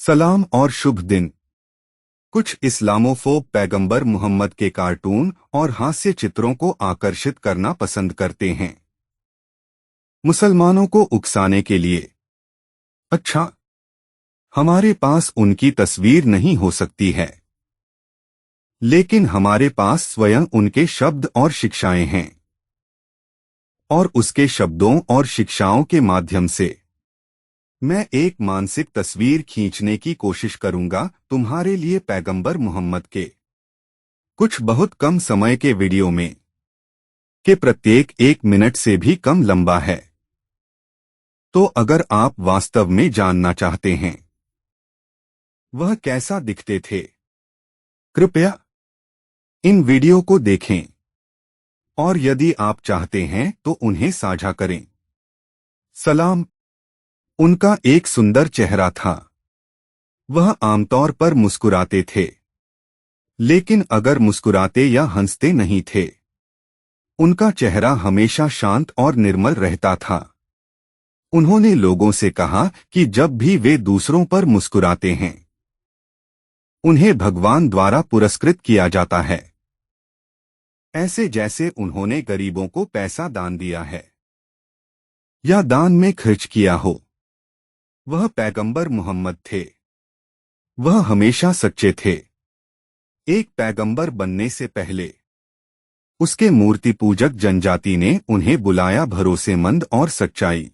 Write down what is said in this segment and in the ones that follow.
सलाम और शुभ दिन। कुछ इस्लामोफोब पैगंबर मोहम्मद के कार्टून और हास्य चित्रों को आकर्षित करना पसंद करते हैं, मुसलमानों को उकसाने के लिए। अच्छा, हमारे पास उनकी तस्वीर नहीं हो सकती है, लेकिन हमारे पास स्वयं उनके शब्द और शिक्षाएं हैं, और उसके शब्दों और शिक्षाओं के माध्यम से मैं एक मानसिक तस्वीर खींचने की कोशिश करूंगा तुम्हारे लिए पैगंबर मोहम्मद के कुछ बहुत कम समय के वीडियो में, के प्रत्येक 1 मिनट से भी कम लंबा है। तो अगर आप वास्तव में जानना चाहते हैं वह कैसा दिखते थे, कृपया इन वीडियो को देखें, और यदि आप चाहते हैं तो उन्हें साझा करें। सलाम। उनका एक सुंदर चेहरा था। वह आमतौर पर मुस्कुराते थे, लेकिन अगर मुस्कुराते या हंसते नहीं थे, उनका चेहरा हमेशा शांत और निर्मल रहता था। उन्होंने लोगों से कहा कि जब भी वे दूसरों पर मुस्कुराते हैं, उन्हें भगवान द्वारा पुरस्कृत किया जाता है, ऐसे जैसे उन्होंने गरीबों को पैसा दान दिया है या दान में खर्च किया हो। वह पैगंबर मोहम्मद थे। वह हमेशा सच्चे थे। एक पैगंबर बनने से पहले उसके मूर्ति पूजक जनजाति ने उन्हें बुलाया भरोसेमंद और सच्चाई,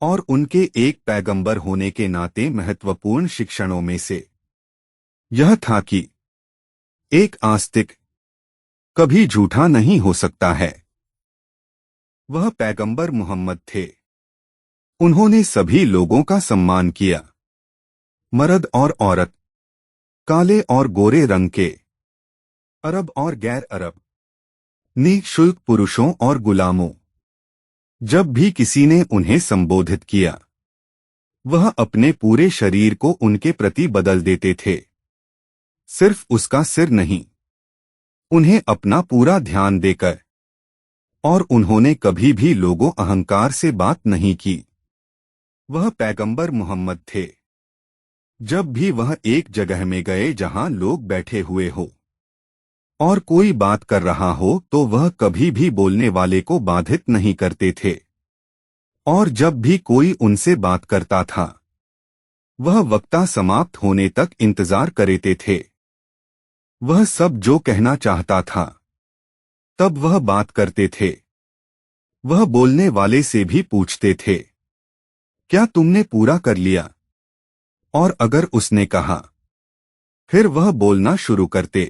और उनके एक पैगंबर होने के नाते महत्वपूर्ण शिक्षणों में से यह था कि एक आस्तिक कभी झूठा नहीं हो सकता है। वह पैगंबर मोहम्मद थे। उन्होंने सभी लोगों का सम्मान किया, मर्द और औरत, काले और गोरे रंग के, अरब और गैर अरब, निःशुल्क पुरुषों और गुलामों। जब भी किसी ने उन्हें संबोधित किया, वह अपने पूरे शरीर को उनके प्रति बदल देते थे, सिर्फ उसका सिर नहीं, उन्हें अपना पूरा ध्यान देकर। और उन्होंने कभी भी लोगों अहंकार से बात नहीं की। वह पैगंबर मोहम्मद थे। जब भी वह एक जगह में गए जहां लोग बैठे हुए हो और कोई बात कर रहा हो, तो वह कभी भी बोलने वाले को बाधित नहीं करते थे। और जब भी कोई उनसे बात करता था, वह वक्ता समाप्त होने तक इंतजार करते थे। वह सब जो कहना चाहता था, तब वह बात करते थे। वह बोलने वाले से भी पूछते थे, क्या तुमने पूरा कर लिया? और अगर उसने कहा, फिर वह बोलना शुरू करते।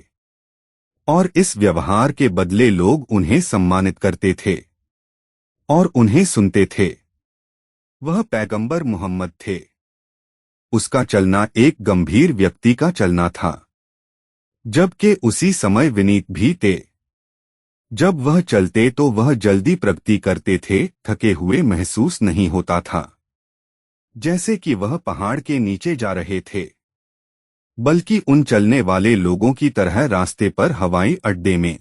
और इस व्यवहार के बदले लोग उन्हें सम्मानित करते थे और उन्हें सुनते थे। वह पैगंबर मोहम्मद थे। उसका चलना एक गंभीर व्यक्ति का चलना था, जबकि उसी समय विनीत भी थे। जब वह चलते तो वह जल्दी प्रगति करते थे, थके हुए महसूस नहीं होता था, जैसे कि वह पहाड़ के नीचे जा रहे थे, बल्कि उन चलने वाले लोगों की तरह रास्ते पर हवाई अड्डे में।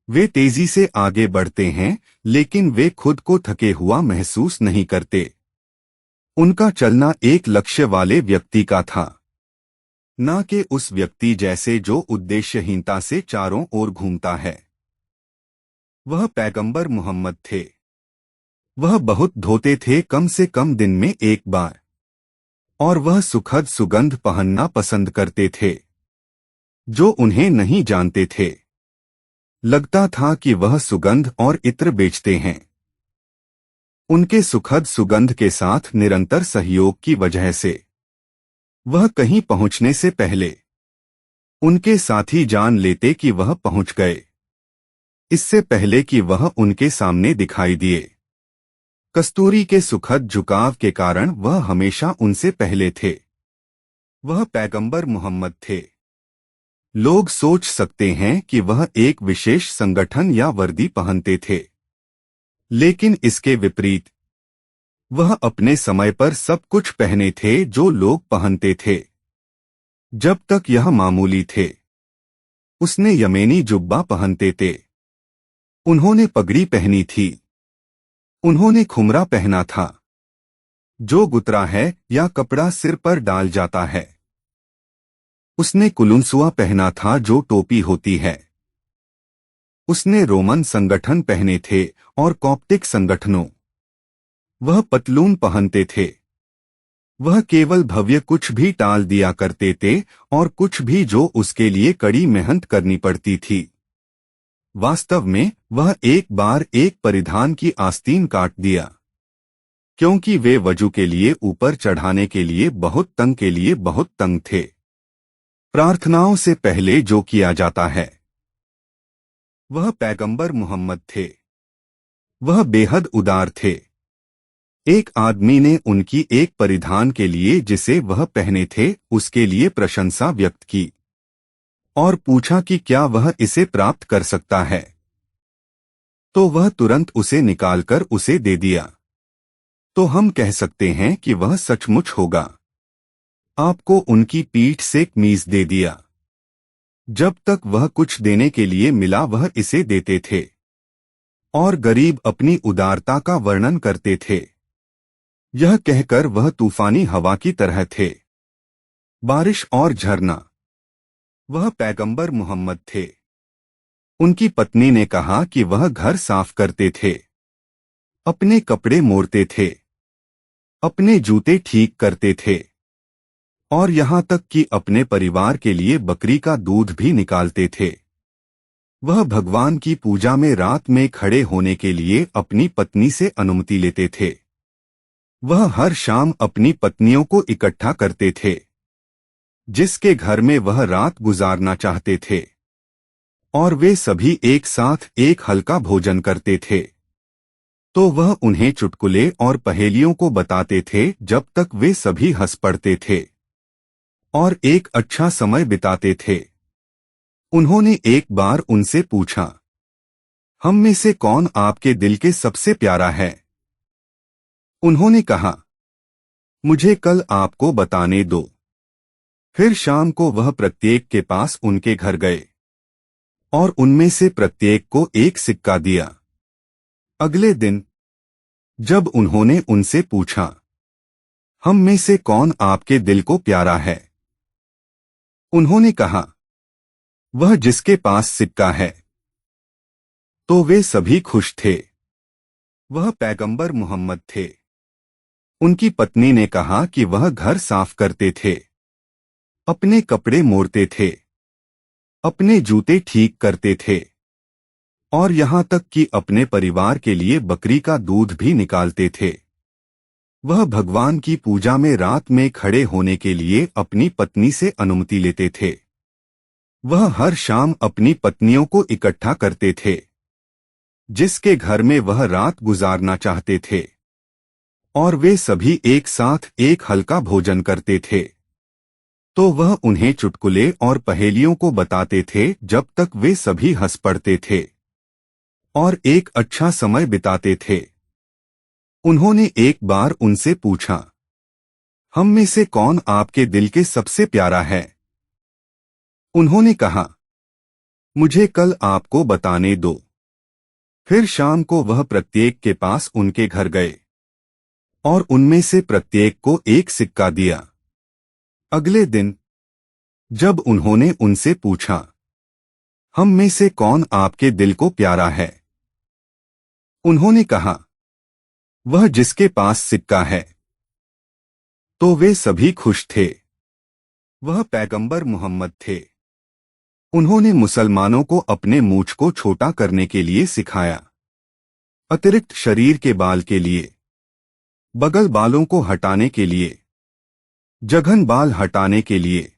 वे तेजी से आगे बढ़ते हैं, लेकिन वे खुद को थके हुआ महसूस नहीं करते। उनका चलना एक लक्ष्य वाले व्यक्ति का था, न कि उस व्यक्ति जैसे जो उद्देश्यहीनता से चारों ओर घूमता है। वह पैगंबर मोहम्मद थे। वह बहुत धोते थे, कम से कम दिन में एक बार, और वह सुखद सुगंध पहनना पसंद करते थे। जो उन्हें नहीं जानते थे, लगता था कि वह सुगंध और इत्र बेचते हैं। उनके सुखद सुगंध के साथ निरंतर सहयोग की वजह से वह कहीं पहुंचने से पहले उनके साथी जान लेते कि वह पहुंच गए, इससे पहले कि वह उनके सामने दिखाई दिए। कस्तूरी के सुखद झुकाव के कारण वह हमेशा उनसे पहले थे। वह पैगंबर मोहम्मद थे। लोग सोच सकते हैं कि वह एक विशेष संगठन या वर्दी पहनते थे, लेकिन इसके विपरीत, वह अपने समय पर सब कुछ पहने थे जो लोग पहनते थे, जब तक यह मामूली थे। उसने यमेनी जुब्बा पहनते थे। उन्होंने पगड़ी पहनी थी। उन्होंने खुमरा पहना था। जो गुतरा है या कपड़ा सिर पर डाल जाता है। उसने कुलुनसुआ पहना था जो टोपी होती है। उसने रोमन संगठन पहने थे और कॉप्टिक संगठनों। वह पतलून पहनते थे। वह केवल भव्य कुछ भी टाल दिया करते थे और कुछ भी जो उसके लिए कड़ी मेहनत करनी पड़ती थी। वास्तव में वह एक बार एक परिधान की आस्तीन काट दिया, क्योंकि वे वजू के लिए ऊपर चढ़ाने के लिए बहुत तंग थे। प्रार्थनाओं से पहले जो किया जाता है, वह पैगंबर मोहम्मद थे। वह बेहद उदार थे। एक आदमी ने उनकी एक परिधान के लिए जिसे वह पहने थे उसके लिए प्रशंसा व्यक्त की और पूछा कि क्या वह इसे प्राप्त कर सकता है। तो वह तुरंत उसे निकालकर उसे दे दिया। तो हम कह सकते हैं कि वह सचमुच होगा। आपको उनकी पीठ से कमीज दे दिया। जब तक वह कुछ देने के लिए मिला वह इसे देते थे और गरीब अपनी उदारता का वर्णन करते थे। यह कहकर वह तूफानी हवा की तरह थे, बारिश और झरना। वह पैगंबर मोहम्मद थे। उनकी पत्नी ने कहा कि वह घर साफ करते थे, अपने कपड़े मोड़ते थे, अपने जूते ठीक करते थे और यहाँ तक कि अपने परिवार के लिए बकरी का दूध भी निकालते थे। वह भगवान की पूजा में रात में खड़े होने के लिए अपनी पत्नी से अनुमति लेते थे। वह हर शाम अपनी पत्नियों को इकट्ठा करते थे, जिसके घर में वह रात गुजारना चाहते थे, और वे सभी एक साथ एक हल्का भोजन करते थे। तो वह उन्हें चुटकुले और पहेलियों को बताते थे जब तक वे सभी हंस पड़ते थे और एक अच्छा समय बिताते थे। उन्होंने एक बार उनसे पूछा, हम में से कौन आपके दिल के सबसे प्यारा है? उन्होंने कहा, मुझे कल आपको बताने दो। फिर शाम को वह प्रत्येक के पास उनके घर गए और उनमें से प्रत्येक को एक सिक्का दिया। अगले दिन जब उन्होंने उनसे पूछा, हम में से कौन आपके दिल को प्यारा है? उन्होंने कहा, वह जिसके पास सिक्का है। तो वे सभी खुश थे। वह पैगंबर मोहम्मद थे। उनकी पत्नी ने कहा कि वह घर साफ करते थे, अपने कपड़े मोड़ते थे, अपने जूते ठीक करते थे और यहाँ तक कि अपने परिवार के लिए बकरी का दूध भी निकालते थे। वह भगवान की पूजा में रात में खड़े होने के लिए अपनी पत्नी से अनुमति लेते थे। वह हर शाम अपनी पत्नियों को इकट्ठा करते थे, जिसके घर में वह रात गुजारना चाहते थे, और वे सभी एक साथ एक हल्का भोजन करते थे। तो वह उन्हें चुटकुले और पहेलियों को बताते थे जब तक वे सभी हंस पड़ते थे और एक अच्छा समय बिताते थे। उन्होंने एक बार उनसे पूछा, हम में से कौन आपके दिल के सबसे प्यारा है? उन्होंने कहा, मुझे कल आपको बताने दो। फिर शाम को वह प्रत्येक के पास उनके घर गए और उनमें से प्रत्येक को एक सिक्का दिया। अगले दिन जब उन्होंने उनसे पूछा, हम में से कौन आपके दिल को प्यारा है? उन्होंने कहा, वह जिसके पास सिक्का है। तो वे सभी खुश थे। वह पैगंबर मोहम्मद थे। उन्होंने मुसलमानों को अपने मूंछ को छोटा करने के लिए सिखाया, अतिरिक्त शरीर के बाल के लिए, बगल बालों को हटाने के लिए, जघन बाल हटाने के लिए,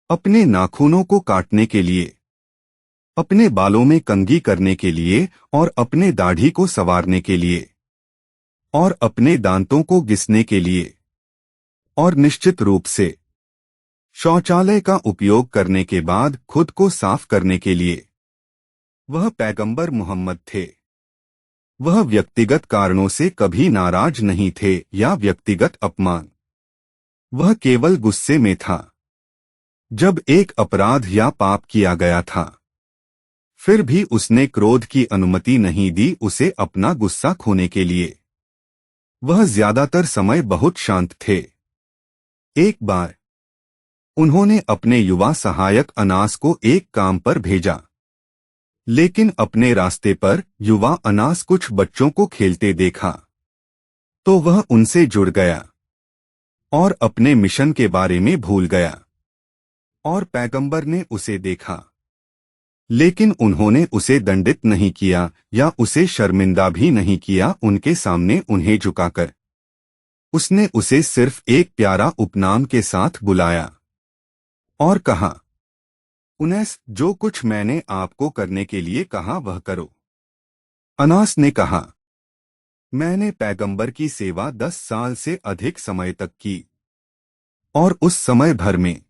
अपने नाखूनों को काटने के लिए, अपने बालों में कंघी करने के लिए और अपने दाढ़ी को संवारने के लिए और अपने दांतों को घिसने के लिए और निश्चित रूप से शौचालय का उपयोग करने के बाद खुद को साफ करने के लिए। वह पैगंबर मोहम्मद थे। वह व्यक्तिगत कारणों से कभी नाराज नहीं थे या व्यक्तिगत अपमान। वह केवल गुस्से में था जब एक अपराध या पाप किया गया था। फिर भी उसने क्रोध की अनुमति नहीं दी उसे अपना गुस्सा खोने के लिए। वह ज्यादातर समय बहुत शांत थे। एक बार उन्होंने अपने युवा सहायक अनास को एक काम पर भेजा, लेकिन अपने रास्ते पर युवा अनास कुछ बच्चों को खेलते देखा तो वह उनसे जुड़ गया और अपने मिशन के बारे में भूल गया। और पैगंबर ने उसे देखा, लेकिन उन्होंने उसे दंडित नहीं किया या उसे शर्मिंदा भी नहीं किया। उनके सामने उन्हें झुकाकर उसने उसे सिर्फ एक प्यारा उपनाम के साथ बुलाया और कहा, उनैस, जो कुछ मैंने आपको करने के लिए कहा वह करो। अनास ने कहा, मैंने पैगंबर की सेवा 10 साल से अधिक समय तक की और उस समय भर में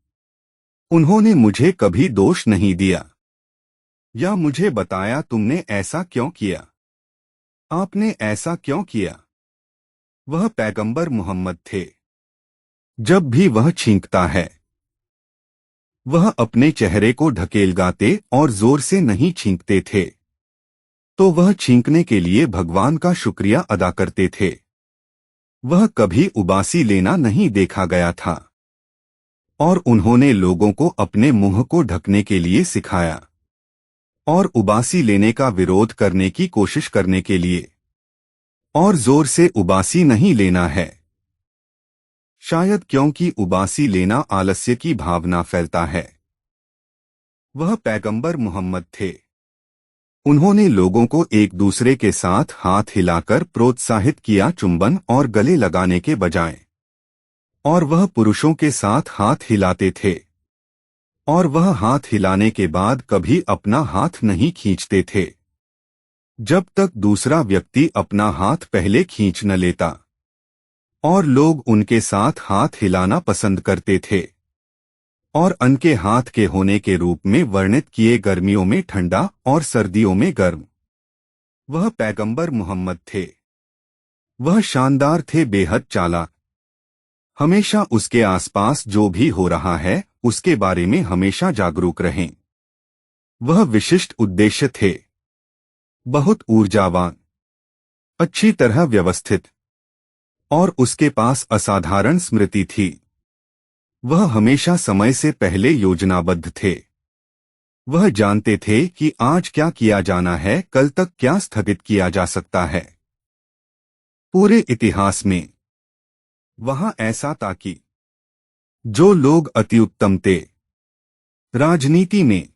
उन्होंने मुझे कभी दोष नहीं दिया या मुझे बताया तुमने ऐसा क्यों किया, आपने ऐसा क्यों किया। वह पैगंबर मोहम्मद थे। जब भी वह छींकता है वह अपने चेहरे को ढकेलगाते और जोर से नहीं छींकते थे, तो वह छींकने के लिए भगवान का शुक्रिया अदा करते थे। वह कभी उबासी लेना नहीं देखा गया था और उन्होंने लोगों को अपने मुंह को ढकने के लिए सिखाया और उबासी लेने का विरोध करने की कोशिश करने के लिए, और जोर से उबासी नहीं लेना है। शायद क्योंकि उबासी लेना आलस्य की भावना फैलता है। वह पैगंबर मोहम्मद थे। उन्होंने लोगों को एक दूसरे के साथ हाथ हिलाकर प्रोत्साहित किया, चुंबन और गले लगाने के बजाय, और वह पुरुषों के साथ हाथ हिलाते थे और वह हाथ हिलाने के बाद कभी अपना हाथ नहीं खींचते थे जब तक दूसरा व्यक्ति अपना हाथ पहले खींच न लेता, और लोग उनके साथ हाथ हिलाना पसंद करते थे और अनके हाथ के होने के रूप में वर्णित किए, गर्मियों में ठंडा और सर्दियों में गर्म। वह पैगंबर मोहम्मद थे। वह शानदार थे, बेहद चालाक। हमेशा उसके आसपास जो भी हो रहा है उसके बारे में हमेशा जागरूक रहें। वह विशिष्ट उद्देश्य थे, बहुत ऊर्जावान, अच्छी तरह व्यवस्थित, और उसके पास असाधारण स्मृति थी। वह हमेशा समय से पहले योजनाबद्ध थे। वह जानते थे कि आज क्या किया जाना है, कल तक क्या स्थगित किया जा सकता है। पूरे इतिहास में वहां ऐसा था कि जो लोग अति उत्तम थे, राजनीति में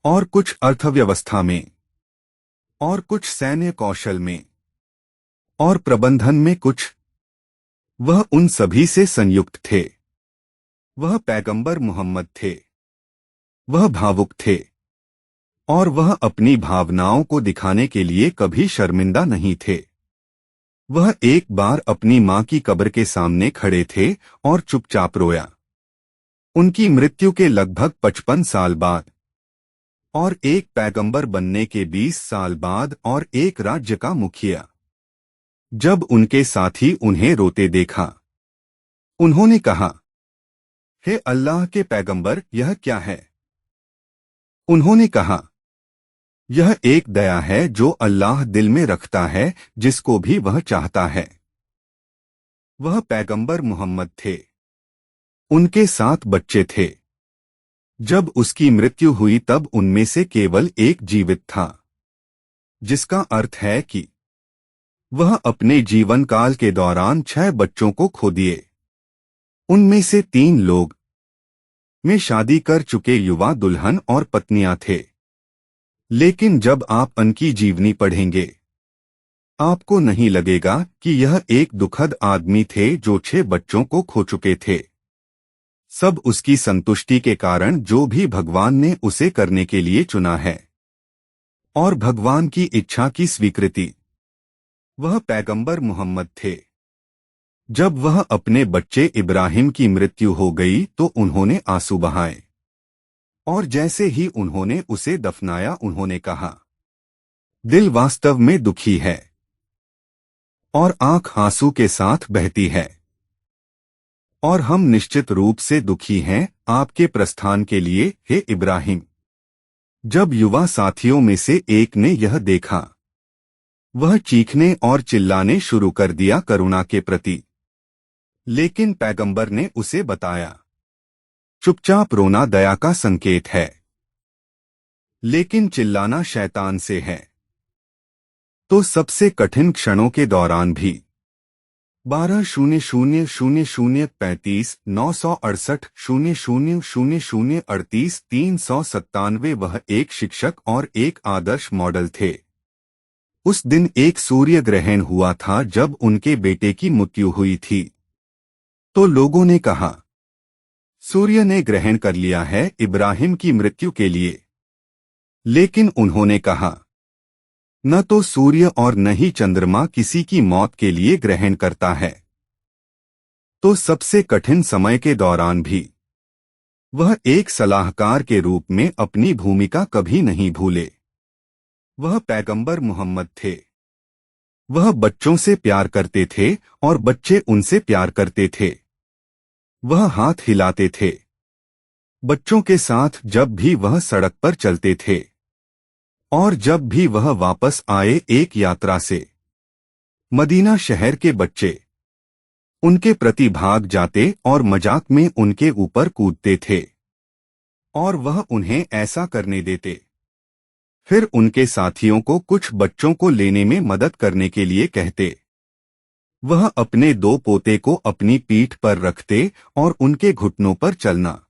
और कुछ अर्थव्यवस्था में और कुछ सैन्य कौशल में और प्रबंधन में कुछ, वह उन सभी से संयुक्त थे। वह पैगंबर मोहम्मद थे। वह भावुक थे और वह अपनी भावनाओं को दिखाने के लिए कभी शर्मिंदा नहीं थे। वह एक बार अपनी मां की कब्र के सामने खड़े थे और चुपचाप रोया, उनकी मृत्यु के लगभग 55 साल बाद, और एक पैगंबर बनने के 20 साल बाद, और एक राज्य का मुखिया। जब उनके साथी उन्हें रोते देखा, उन्होंने कहा, हे अल्लाह के पैगंबर, यह क्या है? उन्होंने कहा, यह एक दया है जो अल्लाह दिल में रखता है जिसको भी वह चाहता है। वह पैगंबर मोहम्मद थे। उनके 7 बच्चे थे। जब उसकी मृत्यु हुई तब उनमें से केवल एक जीवित था, जिसका अर्थ है कि वह अपने जीवन काल के दौरान 6 बच्चों को खो दिए। उनमें से 3 लोग में शादी कर चुके युवा दुल्हन और पत्नियां थे। लेकिन जब आप उनकी जीवनी पढ़ेंगे आपको नहीं लगेगा कि यह एक दुखद आदमी थे जो 6 बच्चों को खो चुके थे। सब उसकी संतुष्टि के कारण जो भी भगवान ने उसे करने के लिए चुना है, और भगवान की इच्छा की स्वीकृति। वह पैगंबर मोहम्मद थे। जब वह अपने बच्चे इब्राहिम की मृत्यु हो गई तो उन्होंने आंसू बहाए, और जैसे ही उन्होंने उसे दफनाया उन्होंने कहा, दिल वास्तव में दुखी है और आंख आंसू के साथ बहती है, और हम निश्चित रूप से दुखी हैं आपके प्रस्थान के लिए, हे इब्राहिम। जब युवा साथियों में से एक ने यह देखा वह चीखने और चिल्लाने शुरू कर दिया करुणा के प्रति। लेकिन पैगंबर ने उसे बताया, चुपचाप रोना दया का संकेत है, लेकिन चिल्लाना शैतान से है। तो सबसे कठिन क्षणों के दौरान भी 12-00-00-35-968-00-00-38-397 वह एक शिक्षक और एक आदर्श मॉडल थे। उस दिन एक सूर्य ग्रहण हुआ था जब उनके बेटे की मृत्यु हुई थी। तो लोगों ने कहा, सूर्य ने ग्रहण कर लिया है इब्राहिम की मृत्यु के लिए। लेकिन उन्होंने कहा, न तो सूर्य और न ही चंद्रमा किसी की मौत के लिए ग्रहण करता है। तो सबसे कठिन समय के दौरान भी वह एक सलाहकार के रूप में अपनी भूमिका कभी नहीं भूले। वह पैगंबर मोहम्मद थे। वह बच्चों से प्यार करते थे और बच्चे उनसे प्यार करते थे। वह हाथ हिलाते थे बच्चों के साथ जब भी वह सड़क पर चलते थे, और जब भी वह वापस आए एक यात्रा से, मदीना शहर के बच्चे उनके प्रति भाग जाते और मजाक में उनके ऊपर कूदते थे, और वह उन्हें ऐसा करने देते। फिर उनके साथियों को कुछ बच्चों को लेने में मदद करने के लिए कहते। वह अपने 2 पोते को अपनी पीठ पर रखते और उनके घुटनों पर चलना।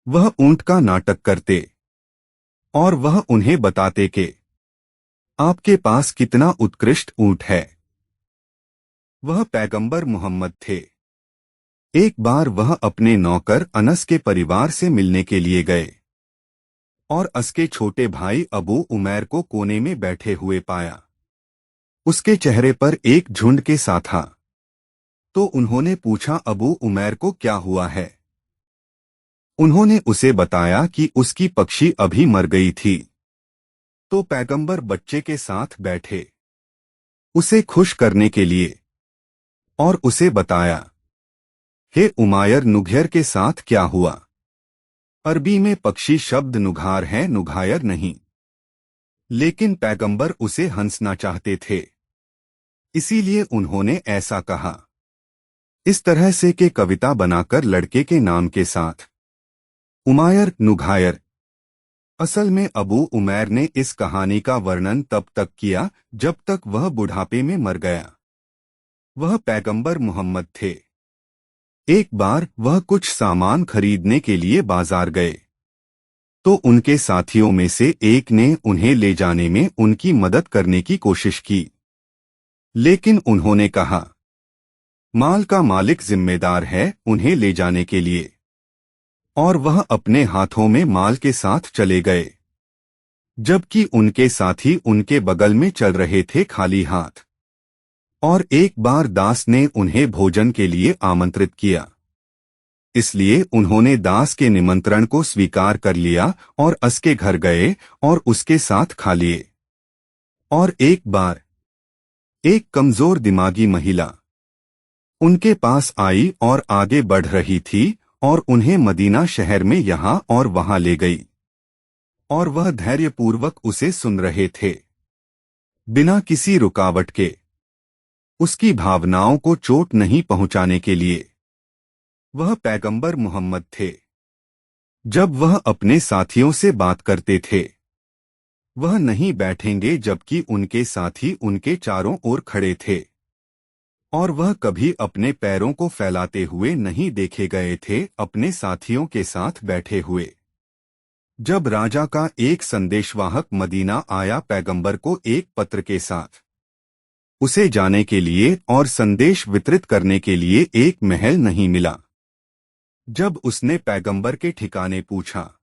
वह ऊंट का नाटक करते और वह उन्हें बताते कि आपके पास कितना उत्कृष्ट ऊंट है। वह पैगंबर मोहम्मद थे। एक बार वह अपने नौकर अनस के परिवार से मिलने के लिए गए और उसके छोटे भाई अबू उमैर को कोने में बैठे हुए पाया। उसके चेहरे पर एक झुंड के साथ था। तो उन्होंने पूछा, अबू उमैर को क्या हुआ है? उन्होंने उसे बताया कि उसकी पक्षी अभी मर गई थी। तो पैगंबर बच्चे के साथ बैठे उसे खुश करने के लिए और उसे बताया, हे उमायर, नुघयर के साथ क्या हुआ? अरबी में पक्षी शब्द नुघार है, नुघायर नहीं। लेकिन पैगंबर उसे हंसना चाहते थे, इसीलिए उन्होंने ऐसा कहा। इस तरह से कि कविता बनाकर लड़के के नाम के साथ उमायर, नुघायर। असल में अबू उमैर ने इस कहानी का वर्णन तब तक किया जब तक वह बुढ़ापे में मर गया। वह पैगंबर मोहम्मद थे। एक बार वह कुछ सामान खरीदने के लिए बाजार गए, तो उनके साथियों में से एक ने उन्हें ले जाने में उनकी मदद करने की कोशिश की। लेकिन उन्होंने कहा, माल का मालिक जिम्मेदार है उन्हें ले जाने के लिए, और वह अपने हाथों में माल के साथ चले गए, जबकि उनके साथी उनके बगल में चल रहे थे खाली हाथ। और एक बार दास ने उन्हें भोजन के लिए आमंत्रित किया, इसलिए उन्होंने दास के निमंत्रण को स्वीकार कर लिया और उसके घर गए और उसके साथ खा लिए। और एक बार एक कमजोर दिमागी महिला उनके पास आई और आगे बढ़ रही थी और उन्हें मदीना शहर में यहां और वहां ले गई, और वह धैर्यपूर्वक उसे सुन रहे थे, बिना किसी रुकावट के, उसकी भावनाओं को चोट नहीं पहुंचाने के लिए। वह पैगंबर मोहम्मद थे। जब वह अपने साथियों से बात करते थे, वह नहीं बैठेंगे जबकि उनके साथी उनके चारों ओर खड़े थे, और वह कभी अपने पैरों को फैलाते हुए नहीं देखे गए थे अपने साथियों के साथ बैठे हुए। जब राजा का एक संदेशवाहक मदीना आया पैगंबर को एक पत्र के साथ, उसे जाने के लिए और संदेश वितरित करने के लिए एक महल नहीं मिला। जब उसने पैगंबर के ठिकाने पूछा,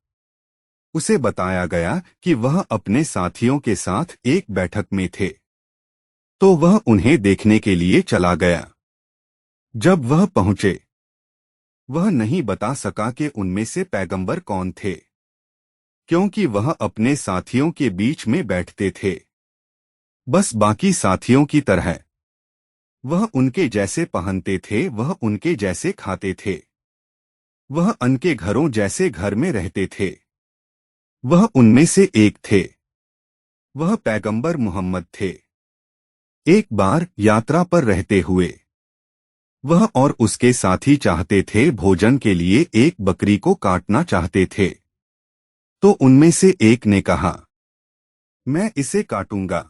उसे बताया गया कि वह अपने साथियों के साथ एक बैठक में थे। तो वह उन्हें देखने के लिए चला गया। जब वह पहुंचे, वह नहीं बता सका कि उनमें से पैगंबर कौन थे, क्योंकि वह अपने साथियों के बीच में बैठते थे, बस बाकी साथियों की तरह। वह उनके जैसे पहनते थे, वह उनके जैसे खाते थे, वह उनके घरों जैसे घर में रहते थे। वह उनमें से एक थे। वह पैगंबर मोहम्मद थे। एक बार यात्रा पर रहते हुए वह और उसके साथी चाहते थे भोजन के लिए एक बकरी को काटना चाहते थे। तो उनमें से एक ने कहा, मैं इसे काटूंगा,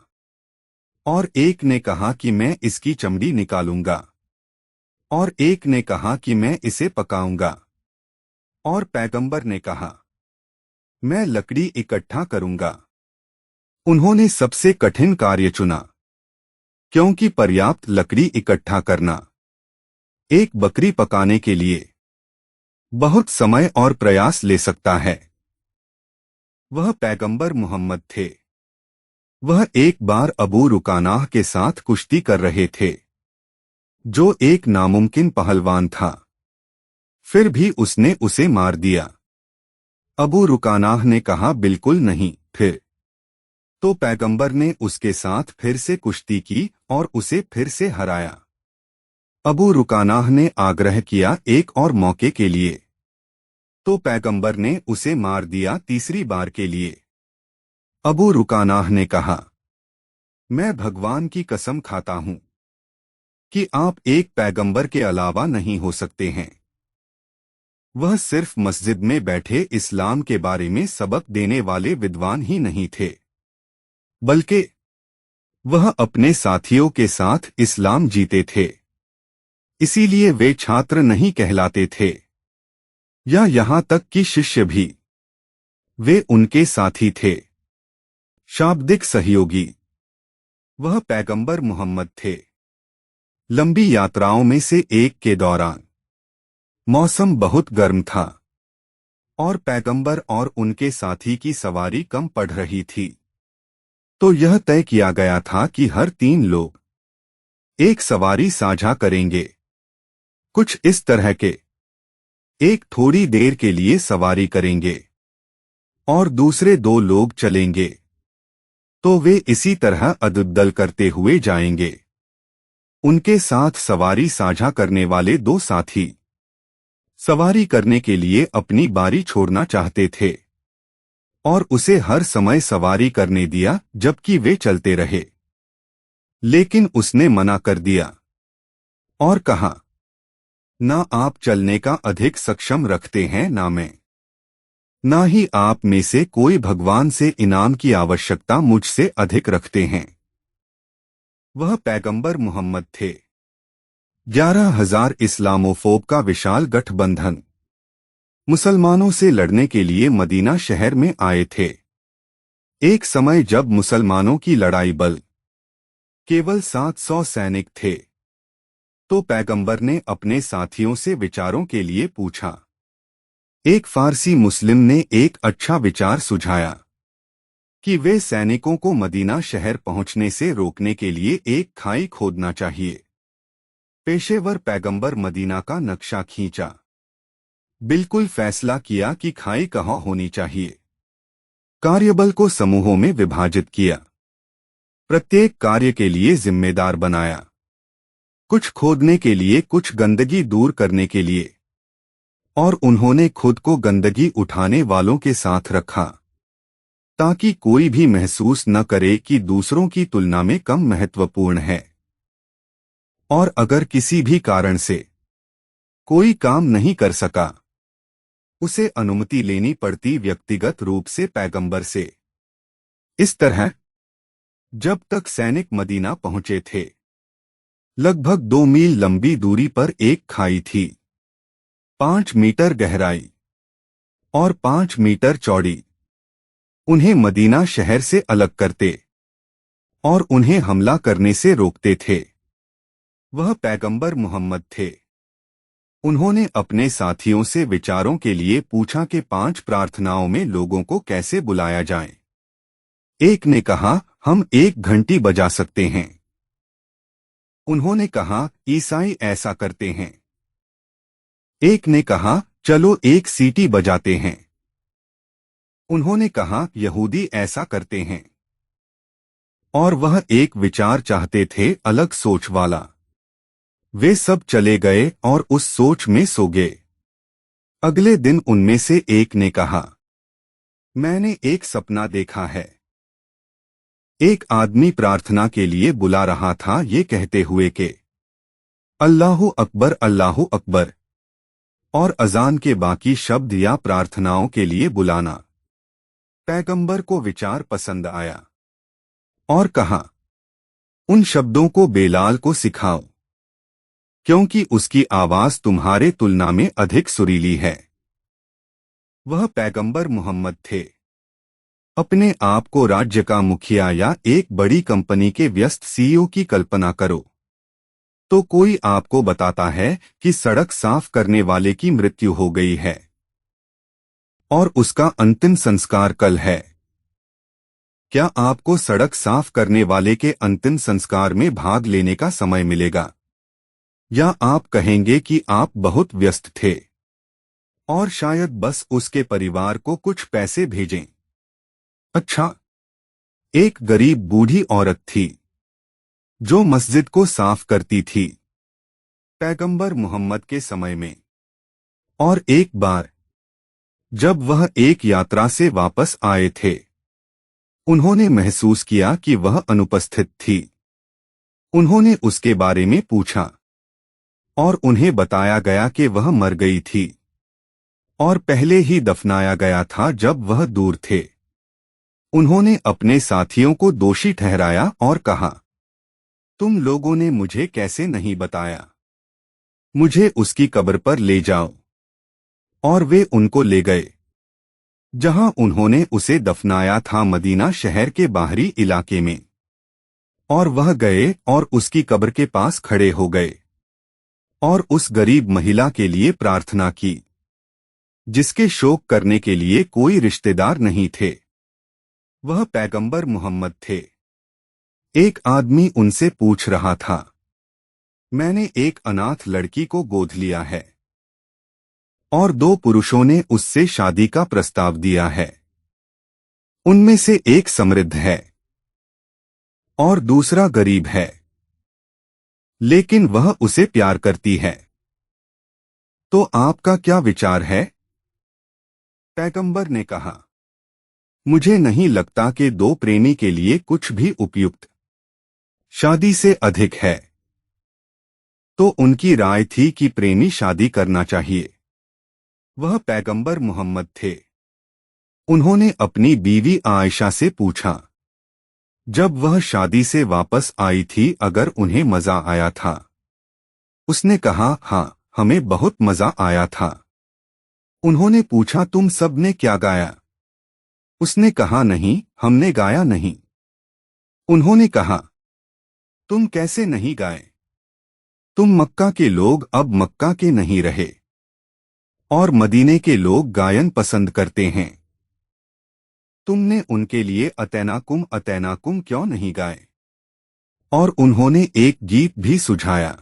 और एक ने कहा कि मैं इसकी चमड़ी निकालूंगा, और एक ने कहा कि मैं इसे पकाऊंगा, और पैगंबर ने कहा, मैं लकड़ी इकट्ठा करूंगा। उन्होंने सबसे कठिन कार्य चुना, क्योंकि पर्याप्त लकड़ी इकट्ठा करना एक बकरी पकाने के लिए बहुत समय और प्रयास ले सकता है। वह पैगंबर मोहम्मद थे। वह एक बार अबू रुकानाह के साथ कुश्ती कर रहे थे, जो एक नामुमकिन पहलवान था। फिर भी उसने उसे मार दिया। अबू रुकानाह ने कहा, बिल्कुल नहीं। फिर तो पैगंबर ने उसके साथ फिर से कुश्ती की और उसे फिर से हराया। अबू रुकानाह ने आग्रह किया एक और मौके के लिए, तो पैगंबर ने उसे मार दिया तीसरी बार के लिए। अबू रुकानाह ने कहा, मैं भगवान की कसम खाता हूं कि आप एक पैगंबर के अलावा नहीं हो सकते हैं। वह सिर्फ मस्जिद में बैठे इस्लाम के बारे में सबक देने वाले विद्वान ही नहीं थे, बल्कि वह अपने साथियों के साथ इस्लाम जीते थे। इसीलिए वे छात्र नहीं कहलाते थे, या यहाँ तक कि शिष्य भी। वे उनके साथी थे, शाब्दिक सहयोगी। वह पैगंबर मोहम्मद थे। लंबी यात्राओं में से एक के दौरान मौसम बहुत गर्म था और पैगंबर और उनके साथी की सवारी कम पड़ रही थी। तो यह तय किया गया था कि हर 3 लोग एक सवारी साझा करेंगे। कुछ इस तरह के, एक थोड़ी देर के लिए सवारी करेंगे और दूसरे 2 लोग चलेंगे। तो वे इसी तरह अदल-बदल करते हुए जाएंगे। उनके साथ सवारी साझा करने वाले 2 साथी सवारी करने के लिए अपनी बारी छोड़ना चाहते थे और उसे हर समय सवारी करने दिया जबकि वे चलते रहे। लेकिन उसने मना कर दिया और कहा, ना आप चलने का अधिक सक्षम रखते हैं, ना मैं, ना ही आप में से कोई भगवान से इनाम की आवश्यकता मुझसे अधिक रखते हैं। वह पैगंबर मोहम्मद थे। 11,000 इस्लामोफोब का विशाल गठबंधन मुसलमानों से लड़ने के लिए मदीना शहर में आए थे। एक समय जब मुसलमानों की लड़ाई बल केवल 700 सैनिक थे, तो पैगंबर ने अपने साथियों से विचारों के लिए पूछा। एक फारसी मुस्लिम ने एक अच्छा विचार सुझाया कि वे सैनिकों को मदीना शहर पहुंचने से रोकने के लिए एक खाई खोदना चाहिए। पेशेवर पैगंबर मदीना का नक्शा खींचा, बिल्कुल फैसला किया कि खाई कहाँ होनी चाहिए। कार्यबल को समूहों में विभाजित किया, प्रत्येक कार्य के लिए जिम्मेदार बनाया, कुछ खोदने के लिए, कुछ गंदगी दूर करने के लिए, और उन्होंने खुद को गंदगी उठाने वालों के साथ रखा ताकि कोई भी महसूस न करे कि दूसरों की तुलना में कम महत्वपूर्ण है। और अगर किसी भी कारण से कोई काम नहीं कर सका, उसे अनुमति लेनी पड़ती व्यक्तिगत रूप से पैगंबर से। इस तरह जब तक सैनिक मदीना पहुंचे थे, लगभग 2 मील लंबी दूरी पर एक खाई थी, 5 मीटर गहराई और 5 मीटर चौड़ी। उन्हें मदीना शहर से अलग करते और उन्हें हमला करने से रोकते थे। वह पैगंबर मोहम्मद थे। उन्होंने अपने साथियों से विचारों के लिए पूछा कि 5 प्रार्थनाओं में लोगों को कैसे बुलाया जाए। एक ने कहा, हम एक घंटी बजा सकते हैं। उन्होंने कहा, ईसाई ऐसा करते हैं। एक ने कहा, चलो एक सीटी बजाते हैं। उन्होंने कहा, यहूदी ऐसा करते हैं। और वह एक विचार चाहते थे, अलग सोच वाला। वे सब चले गए और उस सोच में सो गए। अगले दिन उनमें से एक ने कहा, मैंने एक सपना देखा है। एक आदमी प्रार्थना के लिए बुला रहा था, ये कहते हुए कि अल्लाहु अकबर अल्लाहु अकबर, और अजान के बाकी शब्द या प्रार्थनाओं के लिए बुलाना। पैगंबर को विचार पसंद आया और कहा, उन शब्दों को बेलाल को सिखाओ, क्योंकि उसकी आवाज तुम्हारे तुलना में अधिक सुरीली है। वह पैगंबर मोहम्मद थे। अपने आप को राज्य का मुखिया या एक बड़ी कंपनी के व्यस्त सीईओ की कल्पना करो, तो कोई आपको बताता है कि सड़क साफ करने वाले की मृत्यु हो गई है और उसका अंतिम संस्कार कल है। क्या आपको सड़क साफ करने वाले के अंतिम संस्कार में भाग लेने का समय मिलेगा, या आप कहेंगे कि आप बहुत व्यस्त थे और शायद बस उसके परिवार को कुछ पैसे भेजें? अच्छा, एक गरीब बूढ़ी औरत थी जो मस्जिद को साफ करती थी पैगंबर मोहम्मद के समय में। और एक बार जब वह एक यात्रा से वापस आए थे, उन्होंने महसूस किया कि वह अनुपस्थित थी। उन्होंने उसके बारे में पूछा और उन्हें बताया गया कि वह मर गई थी और पहले ही दफनाया गया था जब वह दूर थे। उन्होंने अपने साथियों को दोषी ठहराया और कहा, तुम लोगों ने मुझे कैसे नहीं बताया? मुझे उसकी कब्र पर ले जाओ। और वे उनको ले गए जहां उन्होंने उसे दफनाया था, मदीना शहर के बाहरी इलाके में। और वह गए और उसकी कब्र के पास खड़े हो गए और उस गरीब महिला के लिए प्रार्थना की जिसके शोक करने के लिए कोई रिश्तेदार नहीं थे। वह पैगंबर मोहम्मद थे। एक आदमी उनसे पूछ रहा था, मैंने एक अनाथ लड़की को गोद लिया है और 2 पुरुषों ने उससे शादी का प्रस्ताव दिया है। उनमें से एक समृद्ध है और दूसरा गरीब है, लेकिन वह उसे प्यार करती है। तो आपका क्या विचार है? पैगंबर ने कहा, मुझे नहीं लगता कि 2 प्रेमी के लिए कुछ भी उपयुक्त शादी से अधिक है। तो उनकी राय थी कि प्रेमी शादी करना चाहिए। वह पैगंबर मोहम्मद थे। उन्होंने अपनी बीवी आयशा से पूछा, जब वह शादी से वापस आई थी, अगर उन्हें मजा आया था। उसने कहा, हाँ, हमें बहुत मजा आया था। उन्होंने पूछा, तुम सब ने क्या गाया? उसने कहा, नहीं, हमने गाया नहीं। उन्होंने कहा, तुम कैसे नहीं गाए? तुम मक्का के लोग अब मक्का के नहीं रहे और मदीने के लोग गायन पसंद करते हैं। तुमने उनके लिए अतैनाकुम क्यों नहीं गाए? और उन्होंने एक गीत भी सुझाया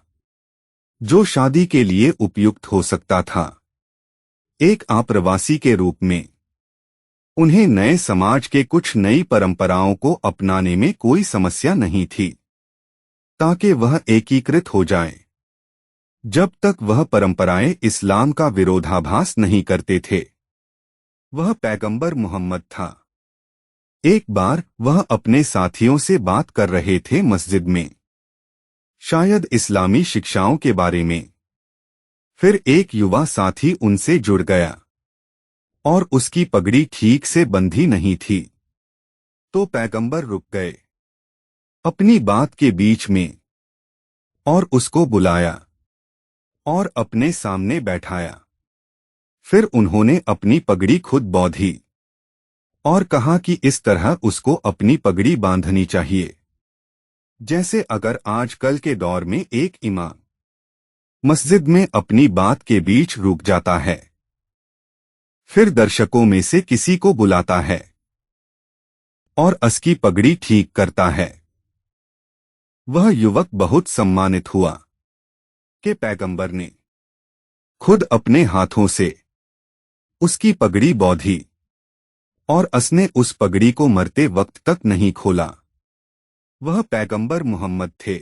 जो शादी के लिए उपयुक्त हो सकता था। एक आप्रवासी के रूप में उन्हें नए समाज के कुछ नई परंपराओं को अपनाने में कोई समस्या नहीं थी, ताकि वह एकीकृत हो जाए जब तक वह परंपराएं इस्लाम का विरोधाभास नहीं करते थे। वह पैगंबर मोहम्मद था। एक बार वह अपने साथियों से बात कर रहे थे मस्जिद में, शायद इस्लामी शिक्षाओं के बारे में। फिर एक युवा साथी उनसे जुड़ गया और उसकी पगड़ी ठीक से बंधी नहीं थी। तो पैगंबर रुक गए अपनी बात के बीच में और उसको बुलाया और अपने सामने बैठाया। फिर उन्होंने अपनी पगड़ी खुद बौंधी और कहा कि इस तरह उसको अपनी पगड़ी बांधनी चाहिए, जैसे अगर आजकल के दौर में एक इमाम मस्जिद में अपनी बात के बीच रुक जाता है, फिर दर्शकों में से किसी को बुलाता है और असकी पगड़ी ठीक करता है। वह युवक बहुत सम्मानित हुआ कि पैगंबर ने खुद अपने हाथों से उसकी पगड़ी बौंधी और असने उस पगड़ी को मरते वक्त तक नहीं खोला। वह पैगंबर मोहम्मद थे।